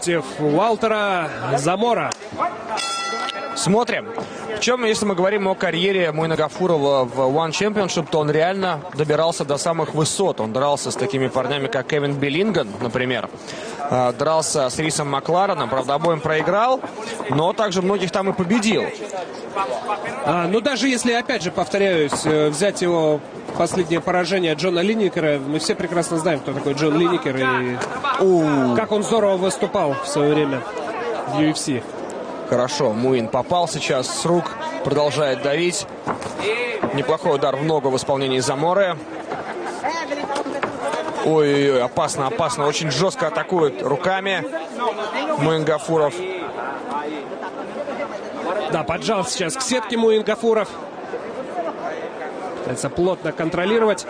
против Валтера Замора. Смотрим. Причем, если мы говорим о карьере Муина Гафурова в One Championship, то он реально добирался до самых высот. Он дрался с такими парнями, как Кевин Биллинган, например. Дрался с Рисом Маклареном. Правда, обоим проиграл, но также многих там и победил. Ну, даже если, опять же, повторяюсь, взять его последнее поражение Джона Линнекера, мы все прекрасно знаем, кто такой Джон Линнекер и как он здорово выступал в свое время в UFC. Хорошо, Муин попал сейчас с рук, продолжает давить. Неплохой удар в ногу в исполнении Заморы. Ой-ой-ой, опасно, опасно. Очень жестко атакует руками Муин Гафуров. Да, поджал сейчас к сетке Муин Гафуров. Пытается плотно контролировать.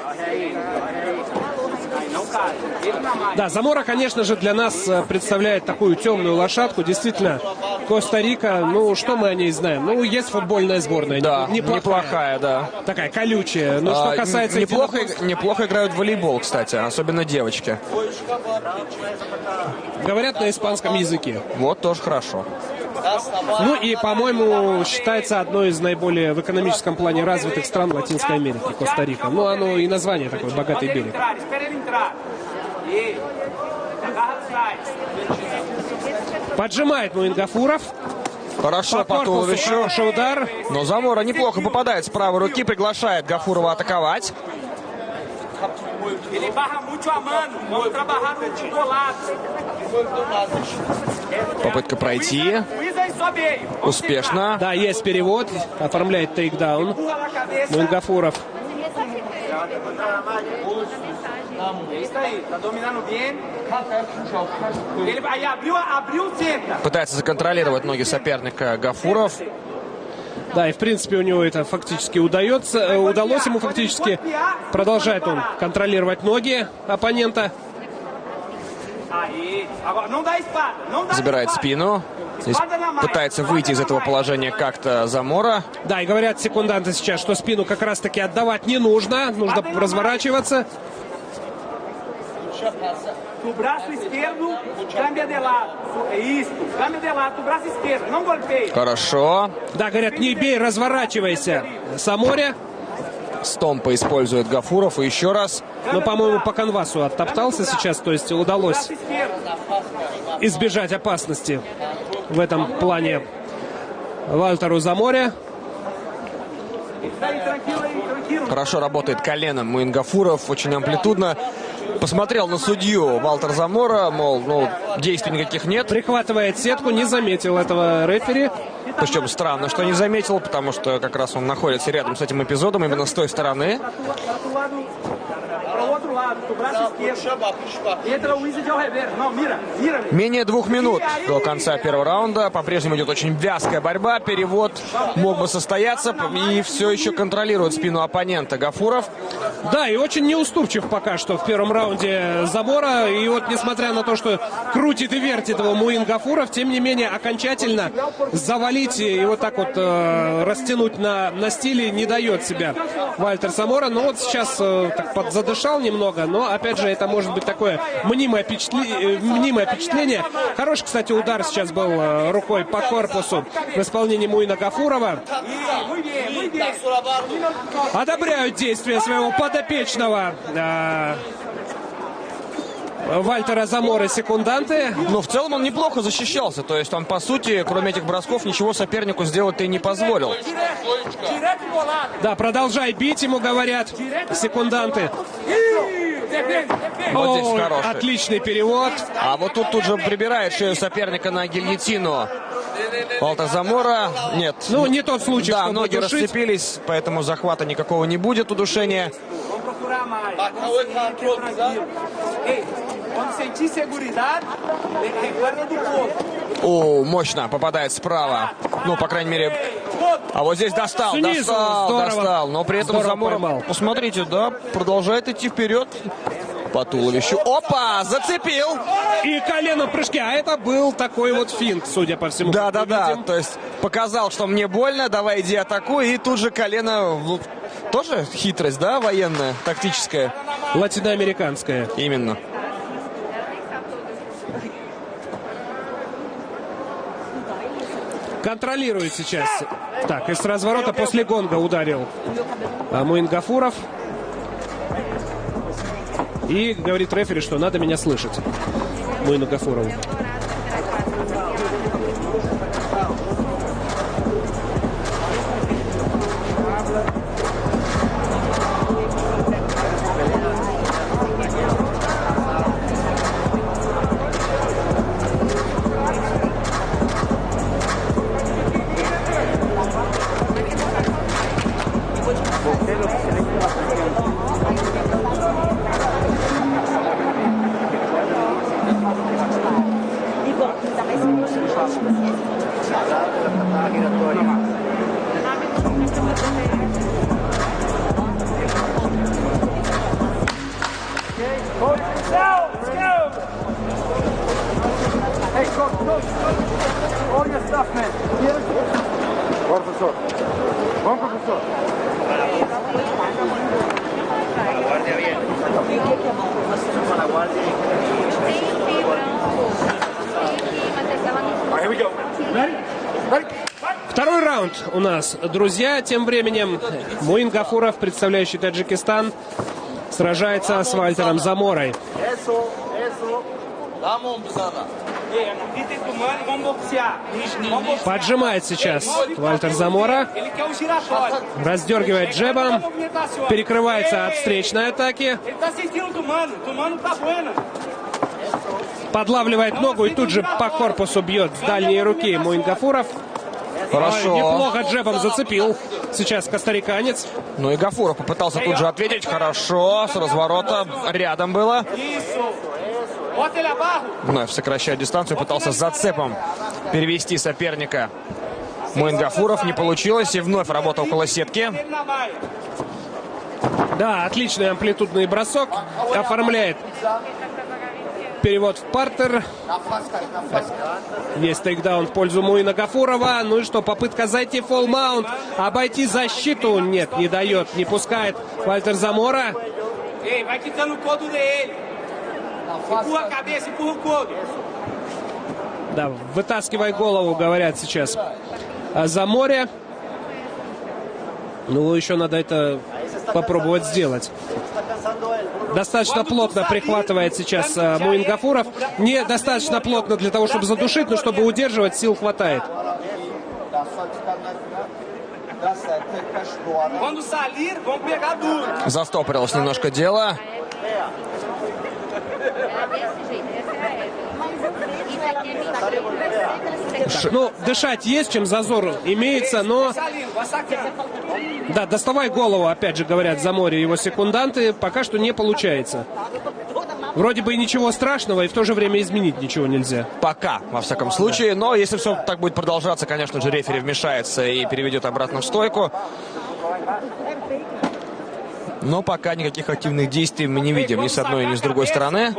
Да, Замора, конечно же, для нас представляет такую темную лошадку. Действительно, Коста-Рика, ну, что мы о ней знаем? Ну, есть футбольная сборная. Да, неплохая, да. Такая колючая. Но что касается... Неплохо играют в волейбол, кстати, особенно девочки. Говорят на испанском языке. Вот, тоже хорошо. Ну и, по-моему, считается одной из наиболее в экономическом плане развитых стран Латинской Америки, Коста-Рика. Ну, оно и название такое, богатый берег. Поджимает Муин Гафуров. Хорошо по туловищу. Хороший удар. Но Замора неплохо попадает с правой руки, приглашает Гафурова атаковать. Попытка пройти. Успешно. Да, есть перевод. Оформляет тейкдаун Муин Гафуров. Пытается законтролировать ноги соперника Гафуров. Да, и в принципе у него это фактически удалось ему фактически. Продолжает он контролировать ноги оппонента. Забирает спину. Здесь пытается выйти из этого положения как-то Замора. Да, и говорят секунданты сейчас, что спину как раз-таки отдавать не нужно. Нужно разворачиваться. Хорошо. Да, говорят, не бей, разворачивайся. Саморе. Стомпа использует Гафуров. И еще раз. Но, по-моему, по канвасу оттоптался сейчас. То есть удалось избежать опасности в этом плане Вальтеру Заморе. Хорошо работает коленом Муин Гафуров. Очень амплитудно. Посмотрел на судью Валтер Замора, мол, ну, действий никаких нет. Прихватывает сетку, не заметил этого рефери. Причем странно, что не заметил, потому что как раз он находится рядом с этим эпизодом, именно с той стороны. Менее 2 минут до конца первого раунда. По-прежнему идет очень вязкая борьба. Перевод мог бы состояться. И все еще контролирует спину оппонента Гафуров. Да, и очень неуступчив пока что в первом раунде Замора. И вот несмотря на то, что крутит и вертит его Муин Гафуров, тем не менее окончательно завалить и вот так вот растянуть на стиле не дает себя Вальтер Замора. Но вот сейчас так подзадышал немного. Но опять же это может быть такое мнимое впечатление. Хороший, кстати, удар сейчас был рукой по корпусу в исполнении Муина Гафурова. Одобряют действия своего подопечного Вальтера Замора секунданты. Но в целом он неплохо защищался. То есть он, по сути, кроме этих бросков, ничего сопернику сделать и не позволил. Да, продолжай бить, ему говорят секунданты. Вот здесь хороший. Отличный перевод. А вот тут же прибирает шею соперника на гильотину Валтер Замора. Нет. Ну, не тот случай, да, чтобы ноги душить. расцепились, поэтому захвата никакого не будет, удушения. О, мощно попадает справа. Ну, по крайней мере... А вот здесь достал. Но при этом Замора, посмотрите, да, продолжает идти вперед по туловищу. Опа, зацепил. И колено в прыжке. А это был такой вот финт, судя по всему. Да. То есть показал, что мне больно, давай иди атакуй. И тут же колено... Тоже хитрость, да, военная, тактическая? Латиноамериканская. Именно. Контролирует сейчас. Так, из разворота после гонга ударил Муин Гафуров. И говорит рефери, что надо меня слышать. Муину Гафурову. Второй раунд у нас, друзья. Тем временем Муин Гафуров, представляющий Таджикистан, сражается с Вальтером Заморой. Поджимает сейчас Вальтер Замора. Раздергивает джебом. Перекрывается от встречной атаки. Подлавливает ногу и тут же по корпусу бьет с дальней руки Муин Гафуров. Хорошо. Неплохо джебом зацепил сейчас костариканец. Ну и Гафуров попытался тут же ответить. Хорошо, с разворота рядом было. Вновь сокращая дистанцию, пытался зацепом перевести соперника. Муин Гафуров, не получилось. И вновь работа около сетки. Да, отличный амплитудный бросок. Оформляет перевод в партер. Есть тейкдаун в пользу Муина Гафурова. Ну и что, попытка зайти в фолл-маунт. Обойти защиту. Нет, не дает, не пускает Вальтер Замора. Да, вытаскивай голову, говорят сейчас о Заморе. Ну, еще надо это попробовать сделать. Достаточно плотно прихватывает сейчас Муин Гафуров. Не достаточно плотно для того, чтобы задушить, но чтобы удерживать, сил хватает. Застопорилось немножко дело. Ну, дышать есть чем, зазор имеется, но... Да, доставай голову, опять же говорят Заморе его секунданты. Пока что не получается. Вроде бы и ничего страшного, и в то же время изменить ничего нельзя. Пока, во всяком случае. Но если все так будет продолжаться, конечно же, рефери вмешается и переведет обратно в стойку. Но пока никаких активных действий мы не видим ни с одной, ни с другой стороны.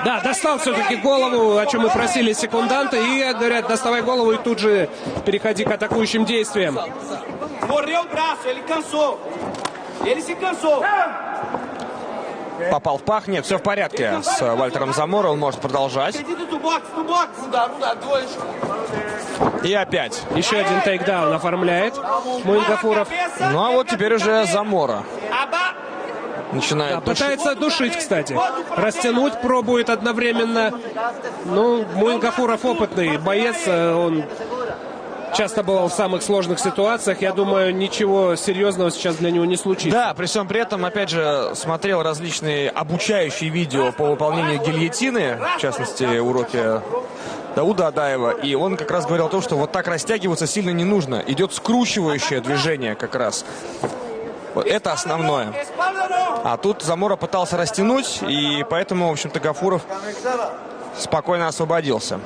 Да, достал все-таки голову, о чем мы просили секунданты. И говорят, доставай голову и тут же переходи к атакующим действиям. Попал в пах. Нет, все в порядке с Вальтером Заморо. Он может продолжать. И опять. Еще один тейкдаун оформляет Муин Гафуров. Ну а вот теперь уже Замора начинает пытается душить, кстати. Растянуть пробует одновременно. Ну, Муин Гафуров опытный боец. Он часто бывал в самых сложных ситуациях. Я думаю, ничего серьезного сейчас для него не случится. Да, при всем при этом, опять же, смотрел различные обучающие видео по выполнению гильотины, в частности, уроки Дауда Адаева. И он как раз говорил о том, что вот так растягиваться сильно не нужно. Идет скручивающее движение как раз. Вот это основное. А тут Замора пытался растянуть, и поэтому, в общем-то, Гафуров спокойно освободился.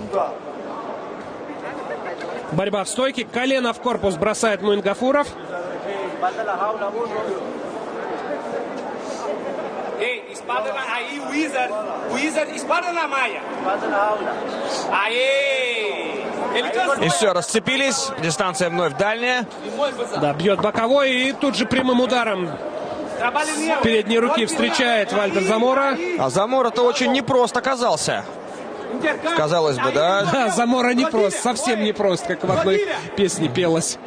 Борьба в стойке. Колено в корпус бросает Муин Гафуров. И все, расцепились. Дистанция вновь дальняя. Да, бьет боковой и тут же прямым ударом с передней руки встречает Вальтер Замора. А Замора-то очень непрост оказался. Казалось бы, да? Да, Замора непрост, совсем непрост, как в одной песне пелось.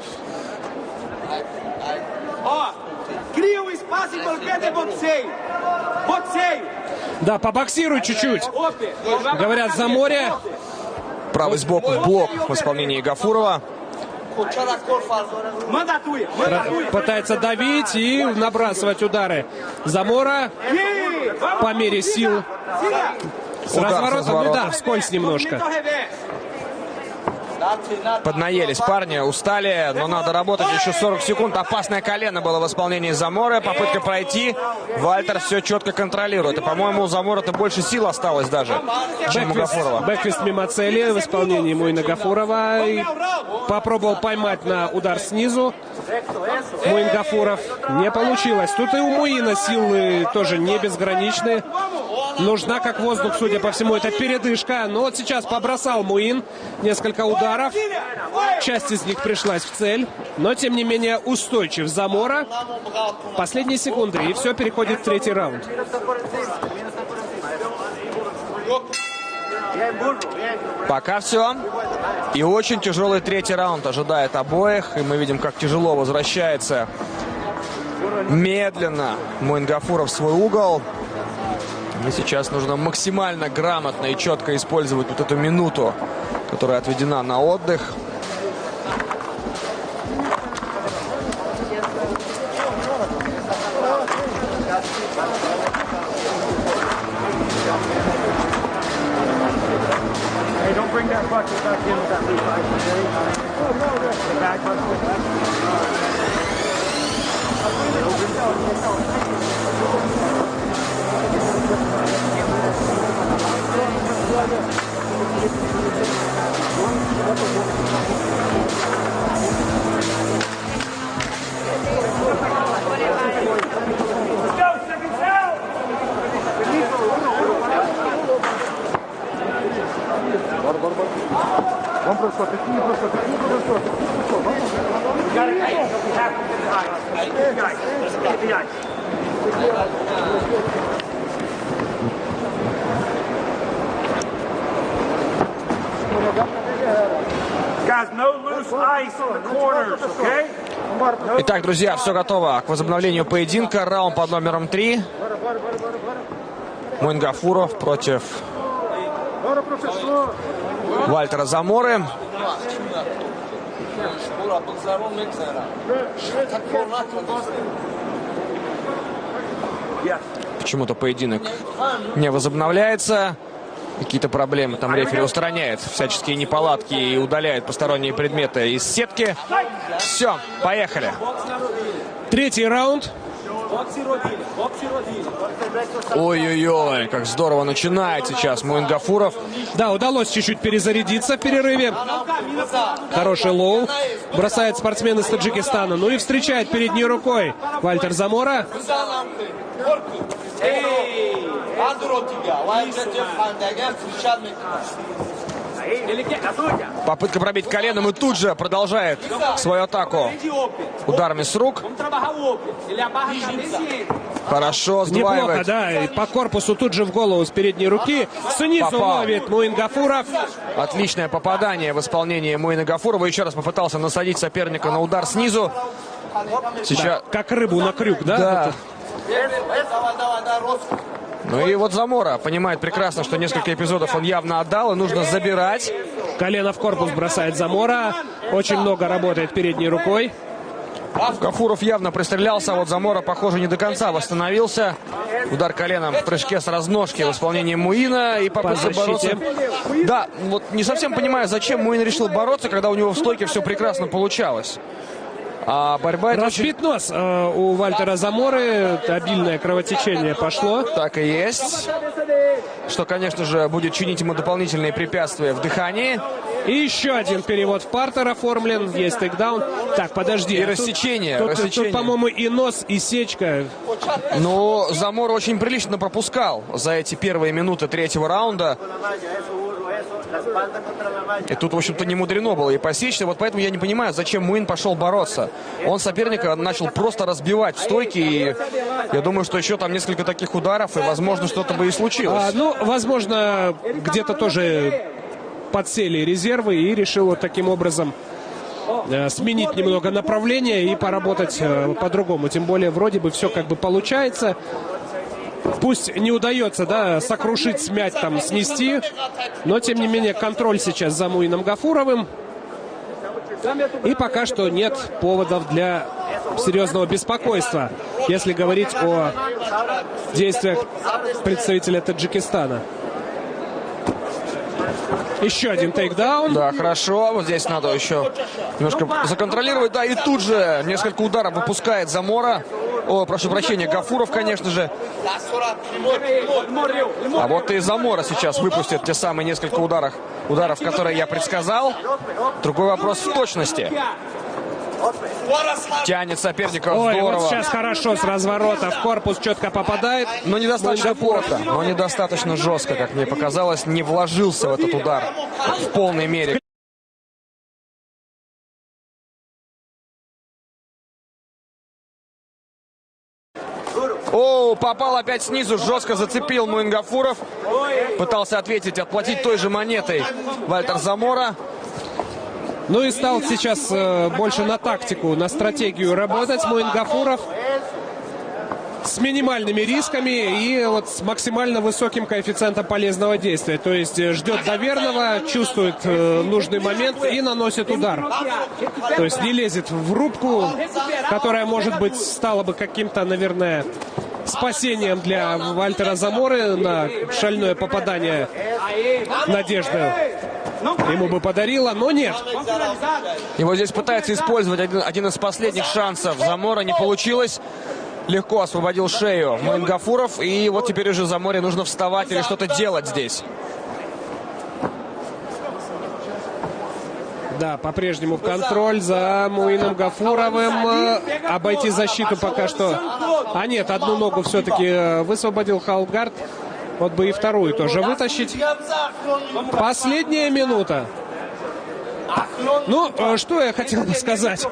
Да, побоксируй чуть-чуть. Говорят, Заморе. Правый сбоку в блок в исполнении Гафурова. Пытается давить и набрасывать удары. Замора по мере сил. С разворотом, ну да, вскользь немножко. Поднаелись парни, устали, но надо работать еще 40 секунд. Опасное колено было в исполнении Заморы. Попытка пройти. Вальтер все четко контролирует. И, по-моему, у Замора-то больше сил осталось даже, чем у Гафурова. Бэкфист мимо цели в исполнении Муина Гафурова. И попробовал поймать на удар снизу. Муин Гафуров. Не получилось. Тут и у Муина силы тоже не безграничны. Нужна, как воздух, судя по всему, это передышка. Но вот сейчас побросал Муин несколько ударов. Часть из них пришлась в цель. Но, тем не менее, устойчив Замора. Последние секунды. И все переходит в третий раунд. Пока все. И очень тяжелый третий раунд ожидает обоих. И мы видим, как тяжело возвращается медленно Муин Гафуров в свой угол. И сейчас нужно максимально грамотно и четко использовать вот эту минуту, которая отведена на отдых. Итак, друзья, все готово к возобновлению поединка. Раунд под номером 3. Муин Гафуров против Вальтера Заморы. Почему-то поединок не возобновляется. Какие-то проблемы там рефери устраняет. Всяческие неполадки и удаляет посторонние предметы из сетки. Все, поехали. Третий раунд. Ой-ой-ой, как здорово начинает сейчас Муин Гафуров. Да, удалось чуть-чуть перезарядиться в перерыве. Хороший лоу. Бросает спортсмен из Таджикистана. Ну и встречает передней рукой Вальтер Замора. Попытка пробить коленом и тут же продолжает свою атаку ударами с рук. Хорошо, сдваивает. Неплохо, да. И по корпусу тут же в голову с передней руки. Снизу Попал. ловит Муин Гафуров. Отличное попадание в исполнении Муина Гафурова. Еще раз попытался насадить соперника на удар снизу. Сейчас... Да, как рыбу на крюк, да? Да. Ну и вот Замора понимает прекрасно, что несколько эпизодов он явно отдал, и нужно забирать. Колено в корпус бросает Замора. Очень много работает передней рукой. Гафуров явно пристрелялся, а вот Замора, похоже, не до конца восстановился. Удар коленом в прыжке с разножки в исполнении Муина. И попытка бороться. Да, вот не совсем понимаю, зачем Муин решил бороться, когда у него в стойке все прекрасно получалось. А борьба... Разбит нос у Вальтера Заморы. Обильное кровотечение пошло. Так и есть. Что, конечно же, будет чинить ему дополнительные препятствия в дыхании. И еще один перевод в партер оформлен. Есть тейкдаун. Так, подожди. И рассечение. Тут, по-моему, и нос, и сечка. Но Замора очень прилично пропускал за эти первые минуты третьего раунда. И тут, в общем-то, не мудрено было и посечь. Вот поэтому я не понимаю, зачем Муин пошел бороться. Он соперника начал просто разбивать в стойке. И я думаю, что еще там несколько таких ударов, и, возможно, что-то бы и случилось. Ну, возможно, где-то тоже подсели резервы и решил вот таким образом сменить немного направление и поработать по-другому. Тем более, вроде бы все как бы получается. Пусть не удается, да, сокрушить, смять, там, снести, но, тем не менее, контроль сейчас за Муином Гафуровым. И пока что нет поводов для серьезного беспокойства, если говорить о действиях представителя Таджикистана. Еще один тейкдаун. Да, хорошо. Вот здесь надо еще немножко законтролировать. Да, и тут же несколько ударов выпускает Замора. О, прошу прощения, Гафуров, конечно же. А вот и Замора сейчас выпустит те самые несколько ударов, которые я предсказал. Другой вопрос в точности. Тянет соперника. Ой, здорово. вот сейчас хорошо с разворота в корпус четко попадает. Но недостаточно плотно, но недостаточно жестко, как мне показалось. Не вложился в этот удар в полной мере. О, попал опять снизу, жестко зацепил Муин Гафуров. Пытался ответить, отплатить той же монетой Вальтер Замора. Ну и стал сейчас больше на тактику, на стратегию работать Муин Гафуров. С минимальными рисками и вот с максимально высоким коэффициентом полезного действия. То есть ждет доверного, чувствует нужный момент и наносит удар. То есть не лезет в рубку, которая, может быть, стала бы каким-то, наверное, спасением для Вальтера Заморы. На шальное попадание надежды ему бы подарила, но нет. И вот здесь пытается использовать один из последних шансов. Замора не получилось. Легко освободил шею Муин Гафуров. И вот теперь уже Заморе нужно вставать или что-то делать здесь. Да, по-прежнему контроль за Муином Гафуровым. Обойти защиту пока что. А нет, одну ногу все-таки высвободил Халгард. Вот бы и вторую тоже вытащить. Последняя минута. Ну, что я хотел бы сказать.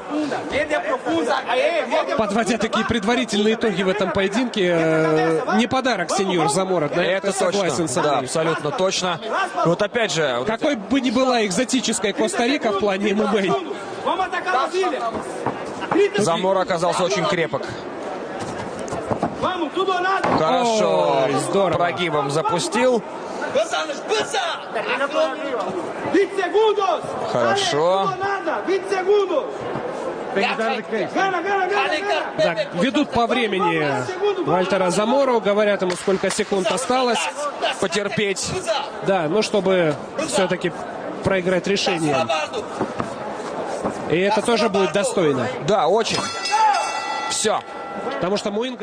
Подводя такие предварительные итоги в этом поединке, не подарок сеньор Замора. Это согласен точно, да, абсолютно точно. Вот опять же... Какой бы ни была экзотическая Коста-Рика в плане ММА. Замора оказался очень крепок. Хорошо. Ой, здорово. Прогибом запустил. Хорошо. Так, ведут по времени Вальтера Замору. Говорят ему, сколько секунд осталось. Потерпеть. Да, ну чтобы все-таки проиграть решение. И это тоже будет достойно. Да, очень. Все. Потому что Муин